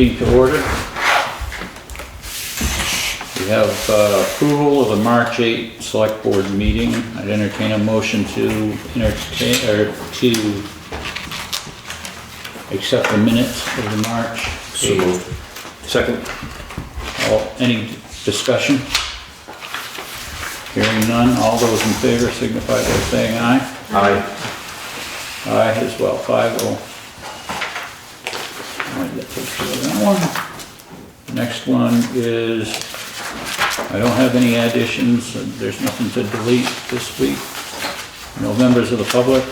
To order. We have approval of the March 8 Select Board meeting. I'd entertain a motion to accept the minutes of the March 8. So moved. Second. Any discussion? Hearing none, all those in favor signify by saying aye. Aye. Aye as well, 5-0. Alright, that takes care of that one. Next one is, I don't have any additions, there's nothing to delete this week. No members of the public,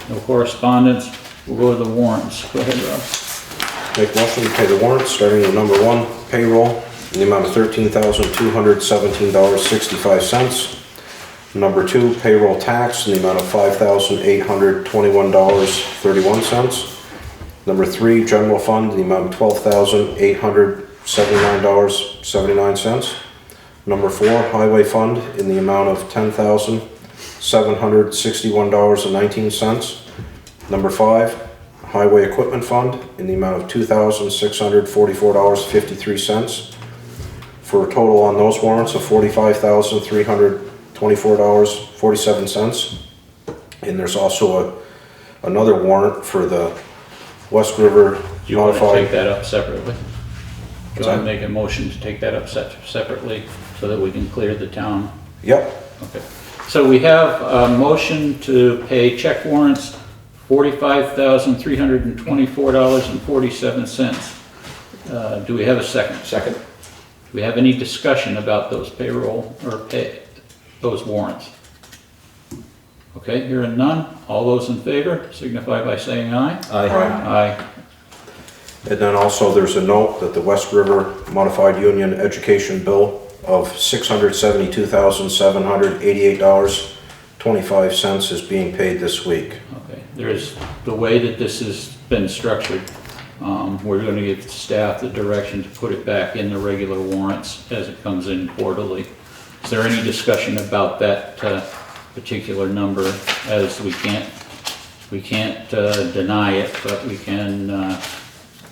no correspondence. We'll go to the warrants. Go ahead, Rob. Make motion to pay the warrants, starting with number 1, payroll, in the amount of $13,217.65. Number 2, payroll tax, in the amount of $5,821.31. Number 3, general fund, in the amount of $12,879.79. Number 4, highway fund, in the amount of $10,761.19. Number 5, highway equipment fund, in the amount of $2,644.53. For a total on those warrants of $45,324.47. And there's also another warrant for the West River Do you want to modified. take that up separately? Do you want to make a motion to take that up separately so that we can clear the town? Yep. Okay. So we have a motion to pay check warrants, $45,324.47. Do we have a second? Second. Do we have any discussion about those payroll or those warrants? Okay, hearing none. All those in favor signify by saying aye. Aye. Aye. And then also there's a note that the West River Modified Union Education Bill of $672,788.25 is being paid this week. Okay, there's the way that this has been structured. We're going to give staff the direction to put it back in the regular warrants as it comes in quarterly. Is there any discussion about that particular number, as we can't deny it, but we can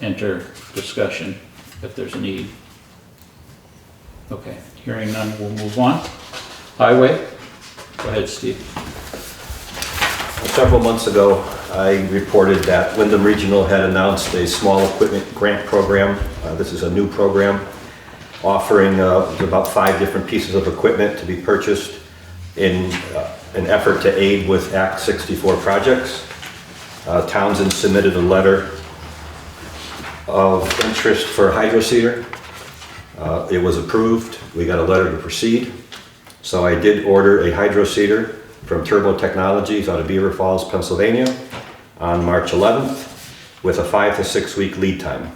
enter discussion if there's a need? Okay, hearing none, we'll move on. Highway, go ahead, Steve. Several months ago, I reported that Wyndham Regional had announced a small equipment grant program. This is a new program offering about 5 different pieces of equipment to be purchased in an effort to aid with Act 64 projects. Townshend submitted a letter of interest for hydro seeder. It was approved. We got a letter to proceed. So I did order a hydro seeder from Turbo Technologies out of Beaver Falls, Pennsylvania on March 11th with a 5 to 6 week lead time.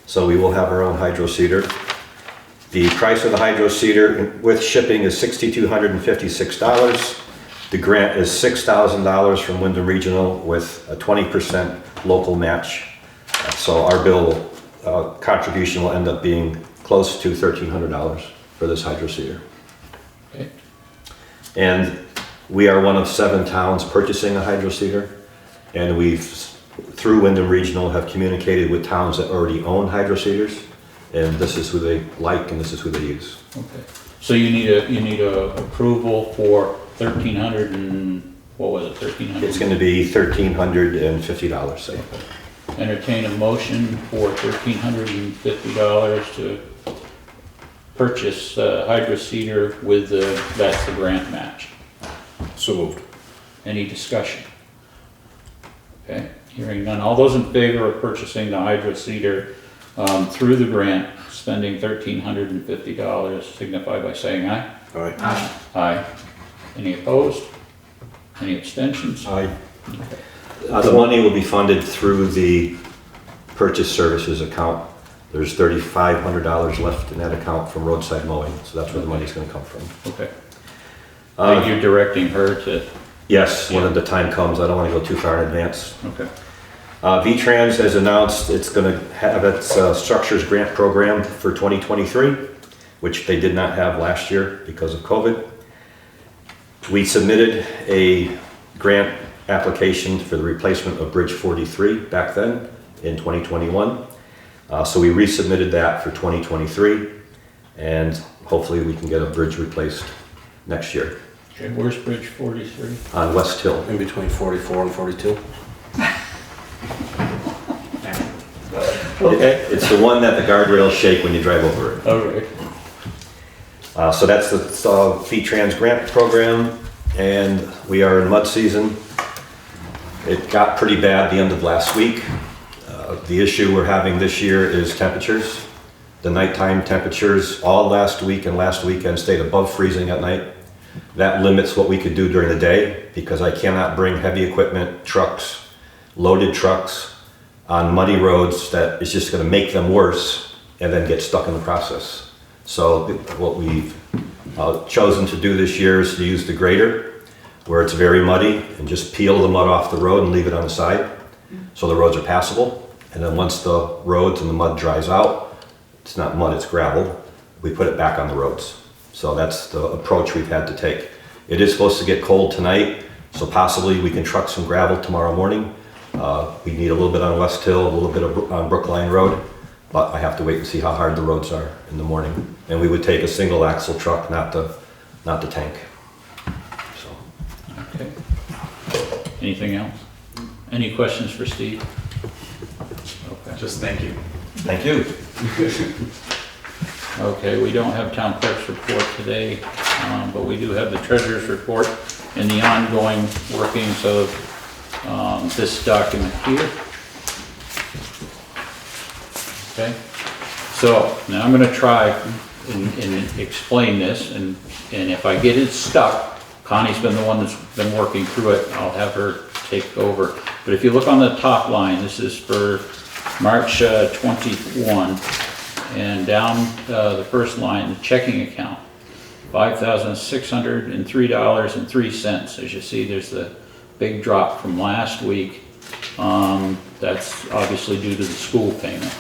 So we will have our own hydro seeder. The price of the hydro seeder with shipping is $6,256. The grant is $6,000 from Wyndham Regional with a 20% local match. So our bill contribution will end up being close to $1,300 for this hydro seeder. Okay. And we are one of 7 towns purchasing a hydro seeder, and we've, through Wyndham Regional, have communicated with towns that already own hydro seeders, and this is who they like and this is who they use. Okay. So you need a approval for 1,300 and what was it? 1,300. It's going to be $1,350. Say. Entertain a motion for $1,350 to purchase hydro seeder with that's the grant match. So moved. Any discussion? Okay, hearing none. All those in favor of purchasing the hydro seeder through the grant, spending $1,350, signify by saying aye. Aye. Aye. Aye. Any opposed? Any abstentions? Aye. The money will be funded through the purchase services account. There's $3,500 left in that account from roadside mowing, so that's where the money's going to come from. Okay. You're directing her to... Yes, when the time comes. I don't want to go too far in advance. Okay. V-Trans has announced it's going to have its structures grant program for 2023, which they did not have last year because of COVID. We submitted a grant application for the replacement of Bridge 43 back then in 2021. So we resubmitted that for 2023, and hopefully we can get a bridge replaced next year Okay, where's Bridge 43? on West Hill. In between 44 and 42. Okay. It's the one that the guardrails shake when you drive over it. All right. So that's the V-Trans grant program, and we are in mud season. It got pretty bad the end of last week. The issue we're having this year is temperatures. The nighttime temperatures all last week and last weekend stayed above freezing at night. That limits what we could do during the day because I cannot bring heavy equipment, trucks, loaded trucks on muddy roads that is just going to make them worse and then get stuck in the process. So what we've chosen to do this year is to use the grader where it's very muddy and just peel the mud off the road and leave it on the side so the roads are passable. And then once the roads and the mud dries out, it's not mud, it's gravel, we put it back on the roads. So that's the approach we've had to take. It is supposed to get cold tonight, so possibly we can truck some gravel tomorrow morning. We need a little bit on West Hill, a little bit on Brookline Road, but I have to wait and see how hard the roads are in the morning. And we would take a single axle truck, not the tank. So. Okay. Anything else? Any questions for Steve? Okay. Just thank you. Thank you. Okay, we don't have town clerk's report today, but we do have the treasurer's report and the ongoing workings of this document here. Okay, so now I'm going to try and explain this, and if I get it stuck, Connie's been the one that's been working through it. I'll have her take over. But if you look on the top line, this is for March 21, and down the first line, the checking account, $5,603.03. As you see, there's the big drop from last week. That's obviously due to the school payment.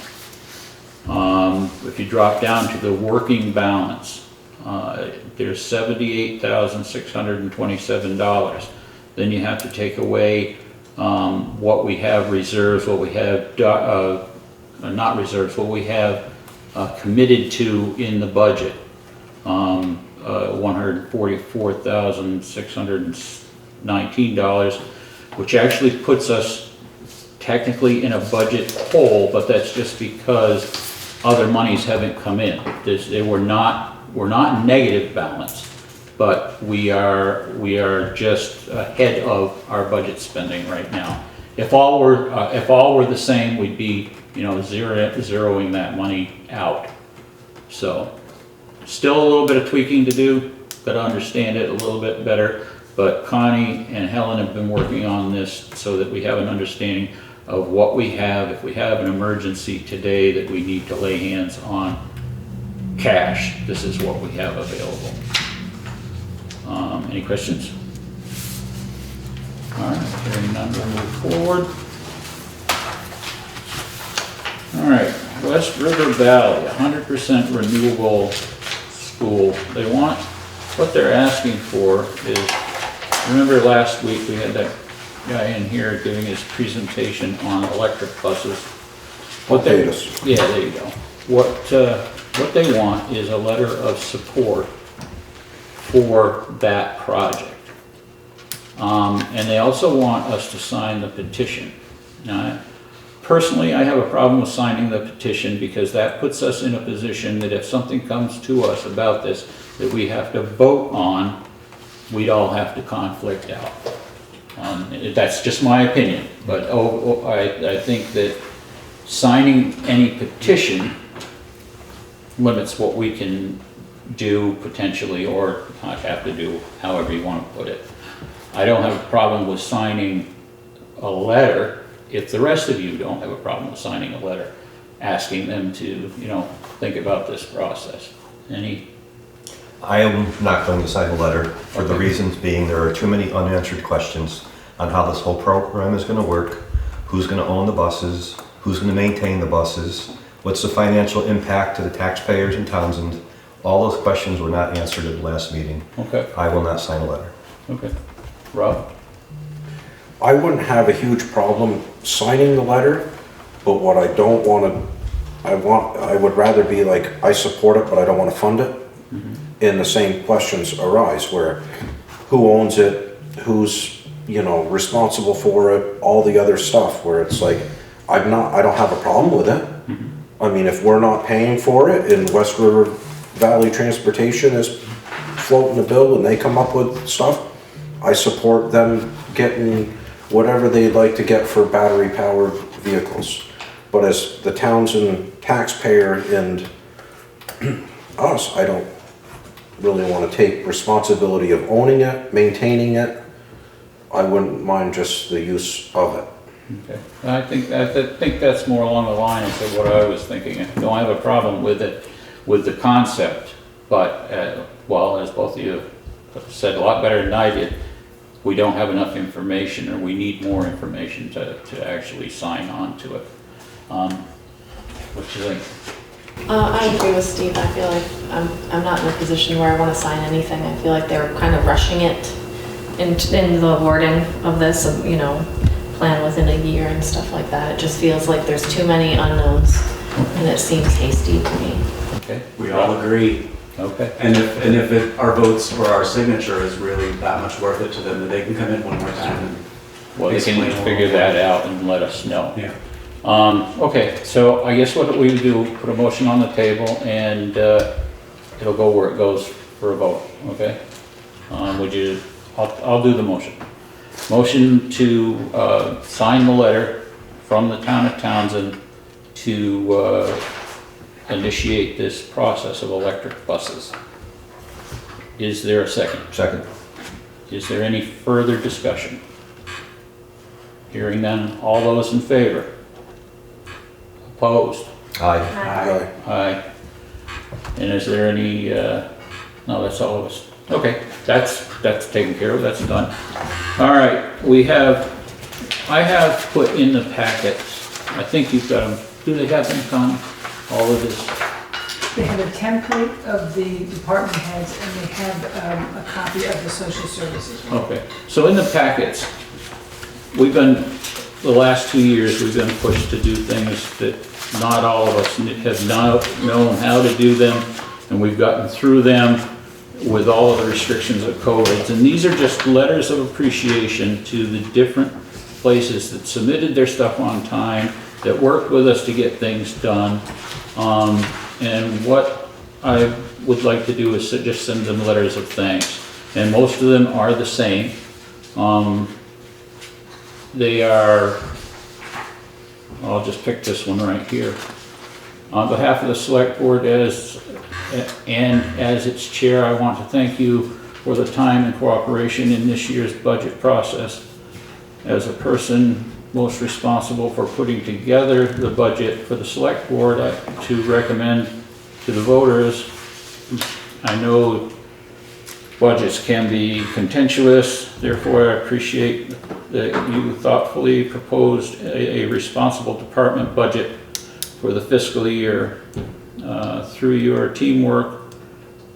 If you drop down to the working balance, there's $78,627. Then you have to take away what we have reserves, what we have not reserves, what we have committed to in the budget. $144,619, which actually puts us technically in a budget hole, but that's just because other monies haven't come in. We're not in negative balance, but we are just ahead of our budget spending right now. If all were the same, we'd be, zeroing that money out. So still a little bit of tweaking to do, got to understand it a little bit better, but Connie and Helen have been working on this so that we have an understanding of what we have. If we have an emergency today that we need to lay hands on cash, this is what we have available. Any questions? All right, hearing none, we'll move forward. All right, West River Valley, 100% renewable school. What they're asking for is, remember last week we had that guy in here giving his presentation on electric buses. Yeah, there you go. What they want is a letter of support for that project. And they also want us to sign the petition. Now, personally, I have a problem with signing the petition because that puts us in a position that if something comes to us about this that we have to vote on, we'd all have to conflict out. That's just my opinion, but I think that signing any petition limits what we can do potentially, or not have to do, however you want to put it. I don't have a problem with signing a letter if the rest of you don't have a problem with signing a letter asking them to, think about this process. I am not going to sign a letter for the reasons being there are too many unanswered questions on how this whole program is going to work, who's going to own the buses, who's going to maintain the buses, what's the financial impact to the taxpayers in Townshend. All those questions were not answered at the last meeting. Okay. I will not sign a letter. Okay. Rob? I wouldn't have a huge problem signing the letter, but what I don't want to I would rather be like, I support it, but I don't wanna fund it. And the same questions arise where, who owns it, who's, you know, responsible for it, all the other stuff, where it's like, I don't have a problem with it. I mean, if we're not paying for it and West River Valley Transportation is floating the bill and they come up with stuff, I support them getting whatever they'd like to get for battery powered vehicles. But as the Townshend taxpayer and us, I don't really want to take responsibility of owning it, maintaining it. I wouldn't mind just the use of it. Okay, I think that's more along the lines of what I was thinking. I don't have a problem with it, with the concept, but, well, as both of you have said a lot better than I did, we don't have enough information, or we need more information to actually sign on to it. What do you think? I agree with Steve. I feel like I'm not in a position where I want to sign anything. I feel like they're kind of rushing it in the wording of this, you know, plan within a year and stuff like that. It just feels like there's too many unknowns, and it seems hasty to me. Okay. We all agree. Okay. And if our votes or our signature is really that much worth it to them, then they can come in one more time and Well, they can explain figure all that out and let us know. Yeah. Okay, so I guess what we would do, put a motion on the table, and it'll go where it goes for a vote, okay? I'll do the motion. Motion to sign the letter from the town of Townsend to initiate this process of electric buses. Is there a second? Second. Is there any further discussion? Hearing none, all those in favor? Opposed? Aye. Aye. And is there any, no, that's all of us. Okay, that's taken care of, that's done. All right, I have put in the packets, I think you've got them, do they have them, Connie? All of this? They have a template of the department heads, and they have a copy of the social services. Okay, so in the packets, the last 2 years, we've been pushed to do things that not all of us have known how to do them, and we've gotten through them with all of the restrictions of COVID. And these are just letters of appreciation to the different places that submitted their stuff on time, that worked with us to get things done. And what I would like to do is just send them letters of thanks. And most of them are the same. They are, I'll just pick this one right here. On behalf of the Select Board and as its chair, I want to thank you for the time and cooperation in this year's budget process. As a person most responsible for putting together the budget for the Select Board to recommend to the voters, I know budgets can be contentious, therefore I appreciate that you thoughtfully proposed a responsible department budget for the fiscal year. Through your teamwork,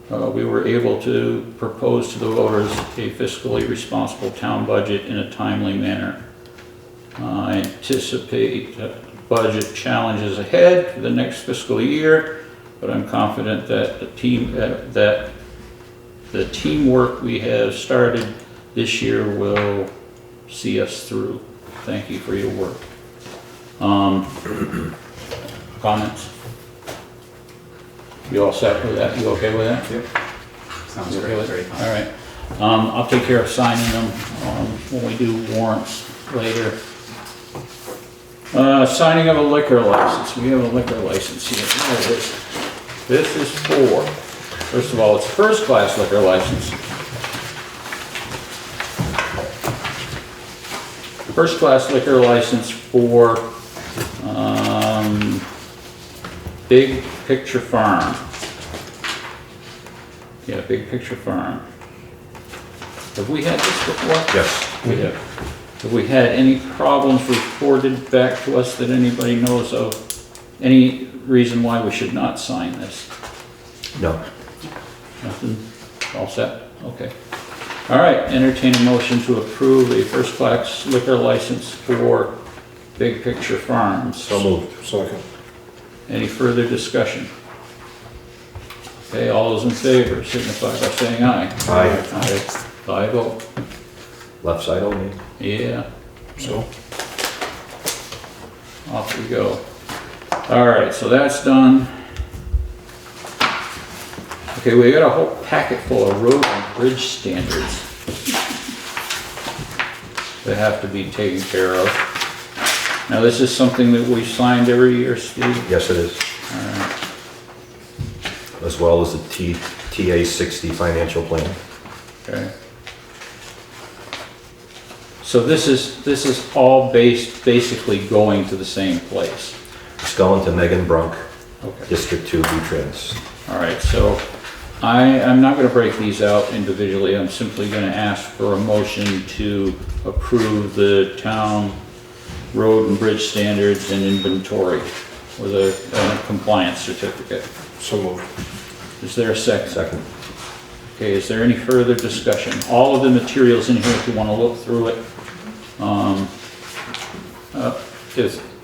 we were able to propose to the voters a fiscally responsible town budget in a timely manner. I anticipate budget challenges ahead for the next fiscal year, but I'm confident that the teamwork we have started this year will see us through. Thank you for your work. Comments? You all set with that? You okay with that? Yep. Sounds You okay great. with Very it? fun. All right. I'll take care of signing them when we do warrants later. Signing of a liquor license. We have a liquor license here. What is this? This is for, first of all, it's a first-class liquor license. First-class liquor license for Big Picture Farm. Yeah, Big Picture Farm. Have we had this before? Yes. We have. Have we had any problems reported back to us that anybody knows of? Any reason why we should not sign this? No. Nothing? All set? Okay. All right, entertain a motion to approve a first-class liquor license for Big Picture Farms. So moved. Second. Any further discussion? Okay, all those in favor signify by saying aye. Aye. Aye, vote. Left side only. Yeah, So, off we go. All right, so that's done. Okay, we got a whole packet full of road and bridge standards that have to be taken care of. Now, this is something that we signed every year, Steve? Yes, it is. All right, As well as the TA 60 financial plan. okay. So this is all basically going to the same place. It's going to Megan Brunk, Okay. District 2, V-Trans. All right, so I'm not gonna break these out individually, I'm simply gonna ask for a motion to approve the town road and bridge standards and inventory with a compliance certificate. so moved. Is there a second? Second. Okay, is there any further discussion? All of the materials in here, if you wanna look through it.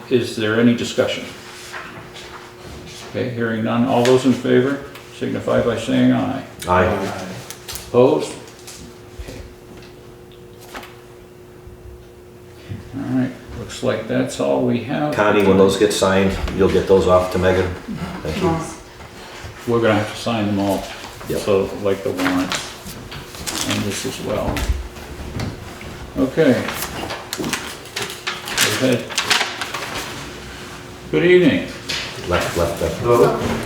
Is there any discussion? Okay, hearing none, all those in favor signify by saying aye. Aye. Opposed? Okay. All right, looks like that's all we have. Connie, when those get signed, you'll get those off to Megan? Thank you. We're gonna have to sign them all, Yep. so like the warrants, and this as well. Okay. Go ahead. Good evening. Left.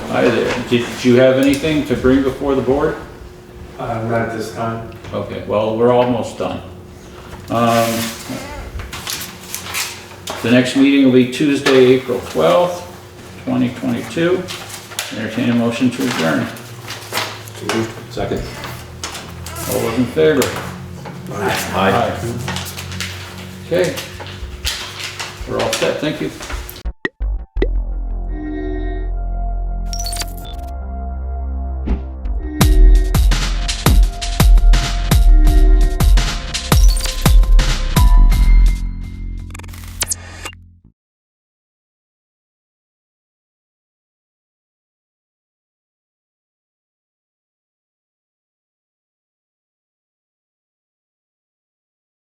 Hi there. Did you have anything to bring before the board? Not at this time. Okay, well, we're almost done. The next meeting will be Tuesday, April 12th, 2022. Entertain a motion to adjourn. So moved. Second. All those in favor? Aye. Okay. We're all set, thank you.